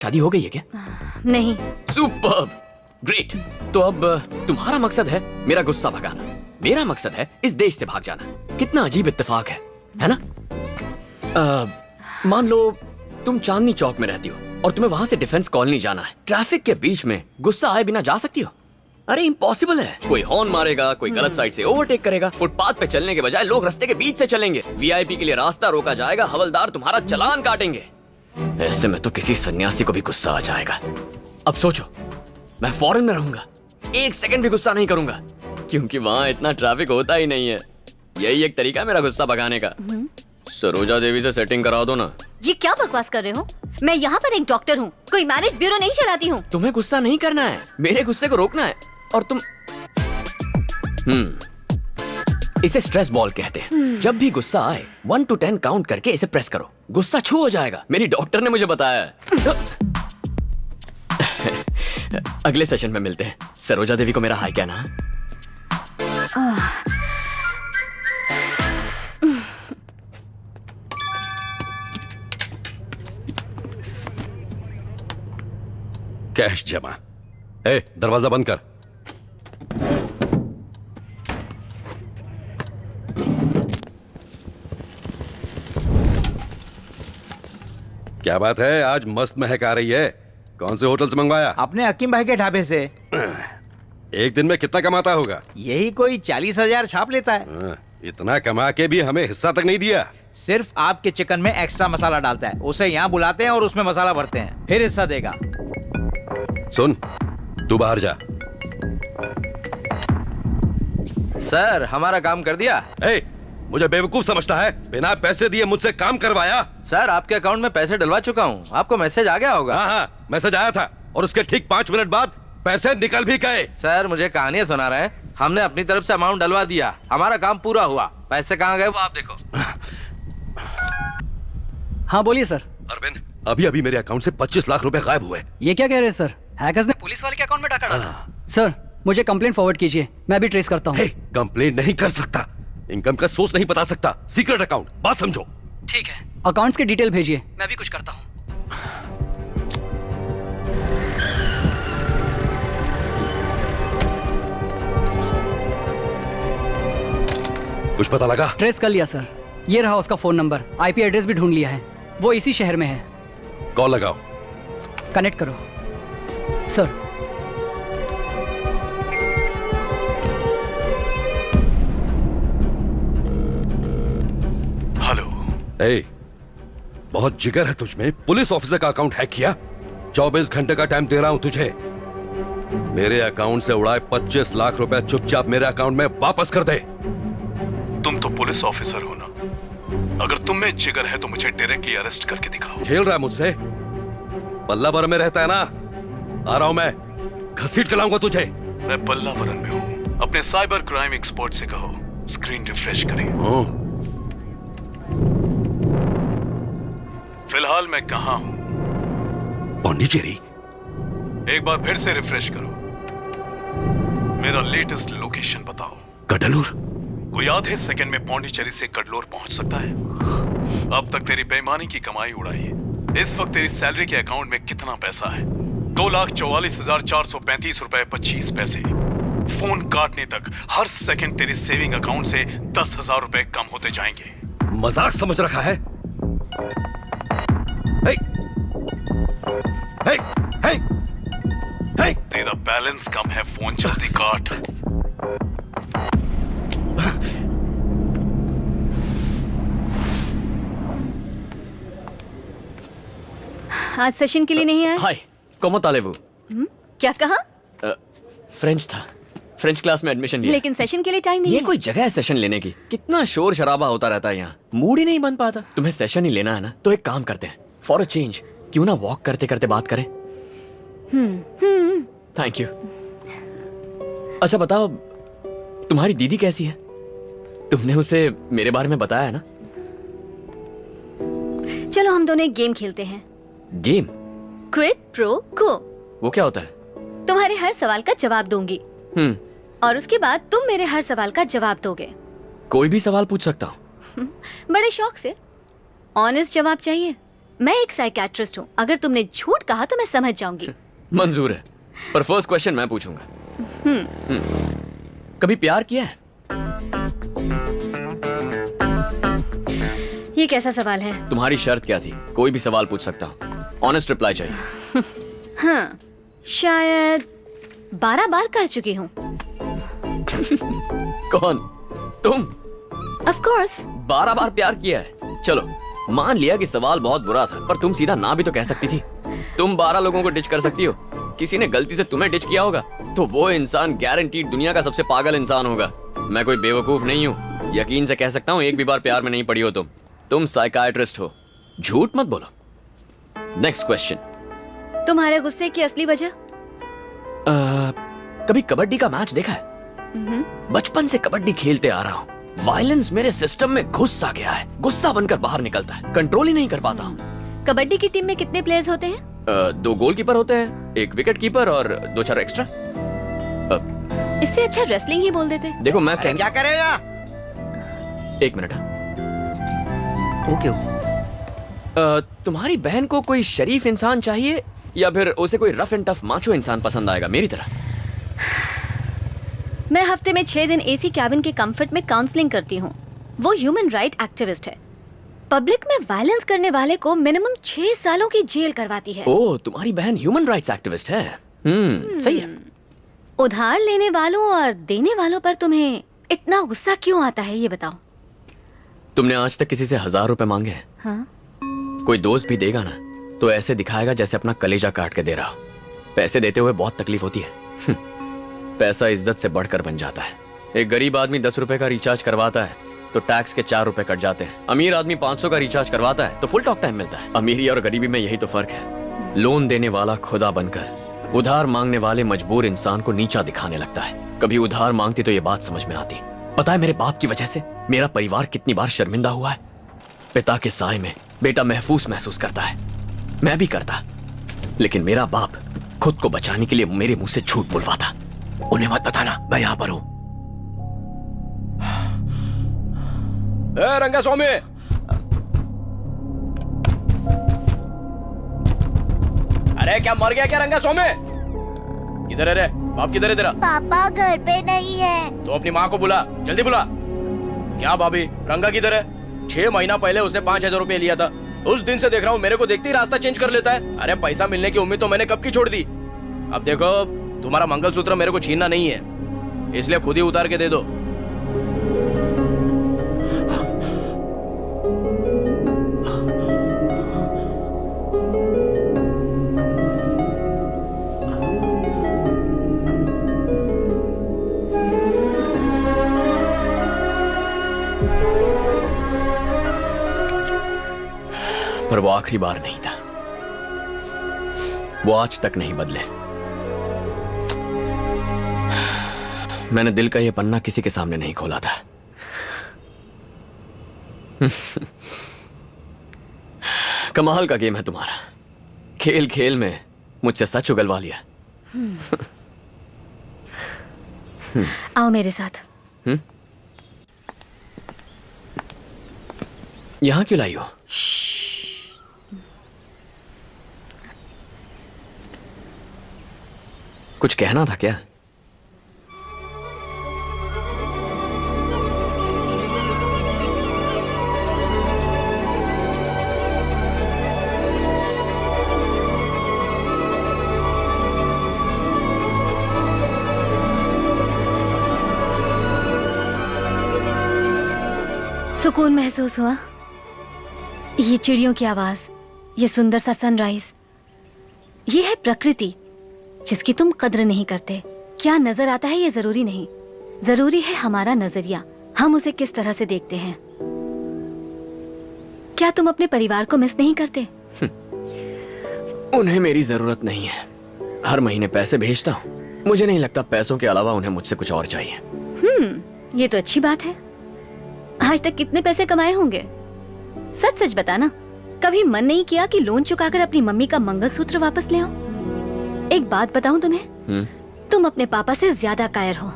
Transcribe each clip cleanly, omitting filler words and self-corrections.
शादी हो गई है क्या? नहीं। Superb, great. तो अब तुम्हारा मकसद है मेरा गुस्सा भगाना, मेरा मकसद है इस देश से भाग जाना। कितना अजीब इत्तेफाक है ना? मान लो तुम चांदनी चौक में रहती हो और तुम्हें वहां से डिफेंस कॉलोनी जाना है। ट्रैफिक के बीच में गुस्सा आए बिना जा सकती हो? अरे इम्पॉसिबल है। कोई हॉर्न मारेगा, कोई गलत साइड से ओवरटेक करेगा, फुटपाथ पे चलने के बजाय लोग रास्ते के बीच से चलेंगे, वीआईपी के लिए रास्ता रोका जाएगा, हवलदार तुम्हारा चालान काटेंगे। ऐसे में तो किसी सन्यासी को भी गुस्सा आ जाएगा। अब सोचो, मैं फॉरेन में रहूंगा, एक सेकंड भी गुस्सा नहीं करूंगा, क्योंकि वहाँ इतना ट्रैफिक होता ही नहीं है। यही एक तरीका मेरा गुस्सा भगाने का। सरोजा देवी से सेटिंग करा दो ना। ये क्या बकवास कर रहे हो? मैं यहाँ पर एक डॉक्टर हूँ, कोई मैरिज ब्यूरो नहीं चलाती हूँ। तुम्हें गुस्सा नहीं करना है, मेरे गुस्से को रोकना है। और तुम इसे स्ट्रेस बॉल कहते हैं। जब भी गुस्सा आए 1 to 10 काउंट करके इसे प्रेस करो, गुस्सा छू हो जाएगा। मेरी डॉक्टर ने मुझे बताया है। अगले सेशन में मिलते हैं। सरोजा देवी को मेरा हाय कहना। कैश जमा। दरवाजा बंद कर। क्या बात है, आज मस्त महक आ रही है। कौन से होटल से मंगवाया? अपने हकीम भाई के ढाबे से। एक दिन में कितना कमाता होगा? यही कोई 40,000 छाप लेता है। इतना कमा के भी हमें हिस्सा तक नहीं दिया। सिर्फ आपके चिकन में एक्स्ट्रा मसाला डालता है, उसे यहाँ बुलाते हैं और उसमें मसाला भरते हैं, फिर हिस्सा देगा। सुन, तू बाहर जा। सर, हमारा काम कर दिया। मुझे बेवकूफ समझता है? बिना पैसे दिए मुझसे काम करवाया? सर, आपके अकाउंट में पैसे डलवा चुका हूँ, आपको मैसेज आ गया होगा। हाँ, मैसेज आया था और उसके ठीक 5 मिनट बाद पैसे निकल भी गए। सर, मुझे कहानियां सुना रहे हैं। हमने अपनी तरफ से अमाउंट डलवा दिया, हमारा काम पूरा हुआ। पैसे कहाँ गए वो आप देखो। हाँ बोलिए सर। अरविंद, अभी अभी मेरे अकाउंट से 25 लाख रुपए गायब हुए। ये क्या कह रहे हैं सर? हैकर्स ने पुलिस वाले के अकाउंट में डाका डाला। सर, मुझे कंप्लेंट फॉरवर्ड कीजिए, मैं भी ट्रेस करता हूँ। कंप्लेंट नहीं कर सकता, इनकम का सोर्स नहीं बता सकता, सीक्रेट अकाउंट, बात समझो। ठीक है, अकाउंट्स की डिटेल भेजिए, मैं भी कुछ करता हूँ। कुछ पता लगा? ट्रेस कर लिया सर, ये रहा उसका फोन नंबर, आईपी एड्रेस भी ढूंढ लिया है, वो इसी शहर में है। कॉल लगाओ। कनेक्ट करो सर। हेलो। बहुत जिगर है तुझमें, पुलिस ऑफिसर का अकाउंट हैक किया। 24 घंटे का टाइम दे रहा हूं तुझे। मेरे अकाउंट से उड़ाए 25 लाख रुपए चुपचाप मेरे अकाउंट में वापस कर दे। तुम तो पुलिस ऑफिसर हो ना, अगर तुम में जिगर है तो मुझे डायरेक्टली अरेस्ट करके दिखाओ। खेल रहा है मुझसे? पल्लावरम में रहता है ना? आ रहा हूं मैं, घसीट के लाऊंगा तुझे। मैं पल्लावरम में हूँ, अपने साइबर क्राइम एक्सपर्ट से कहो स्क्रीन रिफ्रेश करें। फिलहाल मैं कहाँ हूँ? पौंडीचेरी। एक बार फिर से रिफ्रेश करो, मेरा लेटेस्ट लोकेशन बताओ। कडलूर। कोई आधे सेकंड में पौंडीचेरी से कडलोर पहुंच सकता है? अब तक तेरी बेईमानी की कमाई उड़ाई है। इस वक्त तेरी सैलरी के अकाउंट में कितना पैसा है? 2,44,435 रुपए 25 पैसे। फोन काटने तक हर सेकंड तेरी सेविंग अकाउंट से 10,000 रुपए कम होते जाएंगे। मजाक समझ रखा है? हे, हे, हे, हे। तेरा बैलेंस कम है, फोन जल्दी काट। आज सेशन के लिए नहीं आए? हाय, कोमो तालेवू। क्या कहा? फ्रेंच था, फ्रेंच क्लास में एडमिशन लिया। लेकिन सेशन के लिए टाइम नहीं ये है। कोई जगह है सेशन लेने की? कितना शोर शराबा होता रहता है यहाँ, मूड ही नहीं बन पाता। तुम्हें सेशन ही लेना है ना, तो एक काम करते हैं, फॉर अ चेंज क्यों ना वॉक करते करते बात करें। Thank you. अच्छा बताओ, तुम्हारी दीदी कैसी है? तुमने उसे मेरे बारे में बताया है ना? चलो हम दोनों एक गेम खेलते हैं। गेम? क्विड प्रो को। वो क्या होता है? तुम्हारे हर सवाल का जवाब दूंगी और उसके बाद तुम मेरे हर सवाल का जवाब दोगे। कोई भी सवाल पूछ सकता हूँ? बड़े शौक से। ऑनेस्ट जवाब चाहिए? मैं एक साइकियाट्रिस्ट हूँ, अगर तुमने झूठ कहा तो मैं समझ जाऊंगी। मंजूर है, पर फर्स्ट क्वेश्चन मैं पूछूंगा। कभी प्यार किया है? ये कैसा सवाल है? तुम्हारी शर्त क्या थी? कोई भी सवाल पूछ सकता हूँ, ऑनेस्ट रिप्लाई चाहिए। हाँ, शायद 12 बार कर चुकी हूँ। कौन? तुम? Of course. 12 बार प्यार किया है? चलो मान लिया कि सवाल बहुत बुरा था, पर तुम सीधा ना भी तो कह सकती थी। तुम 12 लोगों को डिच कर सकती हो। किसी ने गलती से तुम्हें डिच किया होगा तो वो इंसान गारंटीड दुनिया का सबसे पागल इंसान होगा। मैं कोई बेवकूफ नहीं हूँ, यकीन से कह सकता हूँ एक भी बार प्यार में नहीं पड़ी हो तुम साइकाइट्रिस्ट हो, झूठ मत बोलो। Next question. तुम्हारे गुस्से की असली वजह? कभी कबड्डी का मैच देखा है? बचपन से कबड्डी खेलते आ रहा हूँ। वायलेंस मेरे सिस्टम में घुस आ गया है, गुस्सा बनकर बाहर निकलता है, कंट्रोल ही नहीं कर पाता हूँ। कबड्डी की टीम में कितने प्लेयर्स होते हैं? 2 गोलकीपर होते हैं, 1 विकेट कीपर और 2-4 एक्स्ट्रा। इससे अच्छा रेसलिंग ही बोल देते। देखो मैं क्या करेगा? 1 मिनट। ओके। तुम्हारी बहन को कोई शरीफ इंसान चाहिए या फिर उसे कोई रफ एंड टफ माचो इंसान पसंद आएगा मेरी तरह? मैं हफ्ते में 6 दिन एसी कैबिन के कंफर्ट में काउंसलिंग करती हूँ। वो ह्यूमन राइट एक्टिविस्ट है। पब्लिक में वायलेंस करने वाले को मिनिमम 6 सालों की जेल करवाती है। ओह, तुम्हारी बहन ह्यूमन राइट्स एक्टिविस्ट है। सही है। उधार लेने वालों और देने वालों पर तुम्हें इतना गुस्सा क्यों आता है, ये बताओ। तुमने आज तक किसी से 1000 रुपए मांगे हैं? हाँ? कोई दोस्त भी देगा ना तो ऐसे दिखाएगा जैसे अपना कलेजा काट के दे रहा हो। पैसे देते हुए बहुत तकलीफ होती है। पैसा इज्जत से बढ़कर बन जाता है। एक गरीब आदमी 10 रुपए का रिचार्ज करवाता है तो टैक्स के 4 रुपए कट जाते हैं। अमीर आदमी 500 का रिचार्ज करवाता है तो फुल टॉक टाइम मिलता है। अमीरी और गरीबी में यही तो फर्क है। लोन देने वाला खुदा बनकर उधार मांगने वाले मजबूर इंसान को नीचा दिखाने लगता है। कभी उधार मांगती तो ये बात समझ में आती। पता है मेरे बाप की वजह से मेरा परिवार कितनी बार शर्मिंदा हुआ है। पिता के साए में बेटा महफूज महसूस करता है, मैं भी करता, लेकिन मेरा बाप खुद को बचाने के लिए मेरे मुंह से झूठ बुलवाता। उन्हें मत बताना मैं यहाँ पर हूँ। रंगा स्वामी, अरे क्या मर गया क्या रंगा स्वामी? किधर है रे? बाप किधर है तेरा? पापा घर पे नहीं है। तो अपनी माँ को बुला, जल्दी बुला। क्या भाभी, रंगा किधर है? 6 महीना पहले उसने 5000 रुपए लिया था। उस दिन से देख रहा हूँ मेरे को देखते ही रास्ता चेंज कर लेता है। अरे पैसा मिलने की उम्मीद तो मैंने कब की छोड़ दी। अब देखो तुम्हारा मंगलसूत्र मेरे को छीनना नहीं है, इसलिए खुद ही उतार के दे दो। पर वो आखिरी बार नहीं था, वो आज तक नहीं बदले। मैंने दिल का ये पन्ना किसी के सामने नहीं खोला था। कमाल का गेम है तुम्हारा। खेल खेल में मुझसे सच उगलवा लिया। आओ मेरे साथ। यहां क्यों लाई हो? कुछ कहना था क्या? सुकून महसूस हुआ? ये चिड़ियों की आवाज, ये सुंदर सा सनराइज, ये है प्रकृति जिसकी तुम कद्र नहीं करते। क्या नजर आता है ये जरूरी नहीं, जरूरी है हमारा नजरिया, हम उसे किस तरह से देखते हैं। क्या तुम अपने परिवार को मिस नहीं करते? उन्हें मेरी जरूरत नहीं है। हर महीने पैसे भेजता हूँ। मुझे नहीं लगता पैसों के अलावा उन्हें मुझसे कुछ और चाहिए। ये तो अच्छी बात है। आज तक कितने पैसे कमाए होंगे? सच सच बताना, कभी मन नहीं किया कि लोन चुकाकर अपनी मम्मी का मंगलसूत्र वापस ले आओ? एक बात बताऊं तुम्हें, तुम अपने पापा से ज्यादा कायर हो।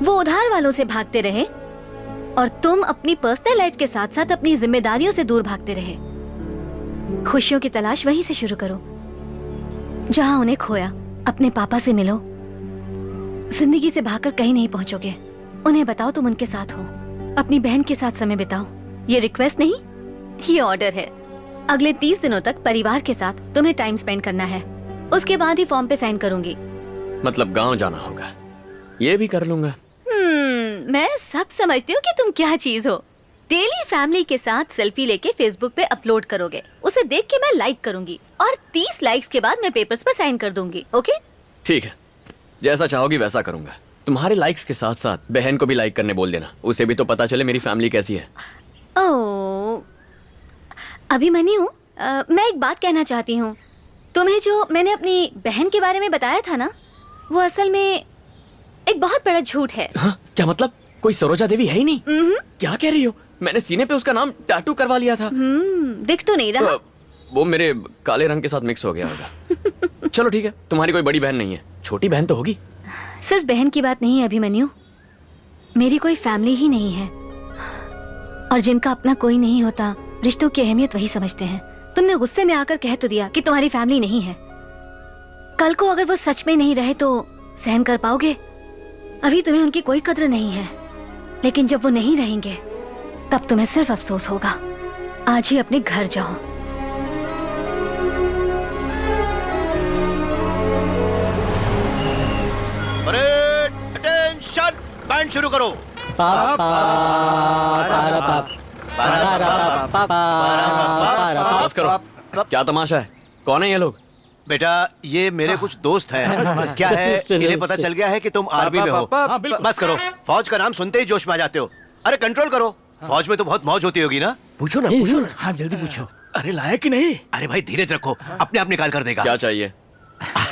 वो उधार वालों से भागते रहे और तुम अपनी पर्सनल लाइफ के साथ साथ अपनी जिम्मेदारियों से दूर भागते रहे। खुशियों की तलाश वहीं से शुरू करो जहां उन्हें खोया। अपने पापा से मिलो। जिंदगी से भागकर कहीं नहीं पहुंचोगे। उन्हें बताओ तुम उनके साथ हो। अपनी बहन के साथ समय बिताओ। ये रिक्वेस्ट नहीं, ये ऑर्डर है। अगले 30 दिनों तक परिवार के साथ तुम्हें टाइम स्पेंड करना है। उसके बाद ही फॉर्म पे साइन करूंगी। मतलब गांव जाना होगा। ये भी कर लूंगा। मैं सब समझती हूँ कि तुम क्या चीज हो। डेली फैमिली के साथ सेल्फी लेके फेसबुक पे अपलोड करोगे। उसे देख के मैं लाइक करूंगी और 30 लाइक्स के बाद मैं पेपर्स पर साइन कर दूंगी। ओके? ठीक है, जैसा चाहोगी वैसा करूंगा। तुम्हारे लाइक्स के साथ साथ बहन को भी लाइक करने बोल देना। उसे भी तो पता चले मेरी फैमिली कैसी है। ओह, अभिमन्यु, मैं एक बात कहना चाहती हूँ। तुम्हें जो मैंने अपनी बहन के बारे में बताया था ना, वो असल में एक बहुत बड़ा झूठ है। हाँ? क्या मतलब? कोई सरोजा देवी है ही नहीं? क्या कह रही हो? मैंने सीने पे उसका नाम टैटू करवा लिया था। दिख तो नहीं रहा। वो मेरे काले रंग के साथ मिक्स हो गया होगा। चलो ठीक है, तुम्हारी कोई बड़ी बहन नहीं है, छोटी बहन तो होगी। सिर्फ बहन की बात नहीं है अभिमन्यु, मेरी कोई फैमिली ही नहीं है। और जिनका अपना कोई नहीं होता, रिश्तों की अहमियत वही समझते हैं। तुमने गुस्से में आकर कह तो दिया कि तुम्हारी फैमिली नहीं है। कल को अगर वो सच में नहीं रहे तो सहन कर पाओगे? अभी तुम्हें उनकी कोई कद्र नहीं है, लेकिन जब वो नहीं रहेंगे तब तुम्हें सिर्फ अफसोस होगा। आज ही अपने घर जाओ। अटेंशन, बैंड शुरू करो। बस करो। क्या तमाशा है? कौन है ये लोग? बेटा, ये मेरे कुछ दोस्त हैं। क्या है, इन्हें पता चल गया है कि तुम आर्मी में हो। बस करो, फौज का नाम सुनते ही जोश में आ जाते हो। अरे कंट्रोल करो, फौज में तो बहुत मौज होती होगी ना। पूछो ना, पूछो ना। हाँ जल्दी पूछो। अरे लाया कि नहीं? अरे भाई धीरज रखो, अपने आप निकाल कर देगा। क्या चाहिए?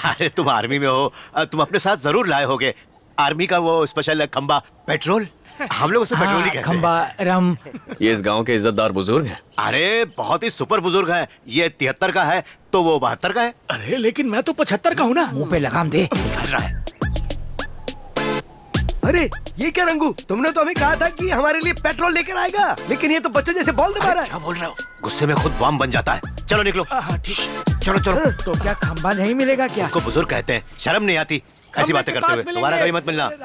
अरे तुम आर्मी में हो, तुम अपने साथ जरूर लाए होगे आर्मी का वो स्पेशल खंबा पेट्रोल। हम लोग उसे पेट्रोल ही कहते हैं। खंबा रम। ये इस गांव के इज्जतदार बुजुर्ग हैं। अरे बहुत ही सुपर बुजुर्ग है। ये 73 का है तो वो 72 का है। अरे लेकिन मैं तो 75 का हूँ ना। मुंह पे लगाम दे। निकल रहा है। अरे ये क्या रंगू, तुमने तो हमें कहा था कि हमारे लिए पेट्रोल लेकर आएगा, लेकिन ये तो बच्चों जैसे बॉल दबा रहा है। क्या बोल रहे हो? गुस्से में खुद बम बन जाता है। चलो निकलो। ठीक। चलो चलो। तो क्या खंबा नहीं मिलेगा क्या? को बुजुर्ग कहते हैं, शर्म नहीं आती ऐसी बातें करते हुए। तुम्हारा कभी मत मिलना।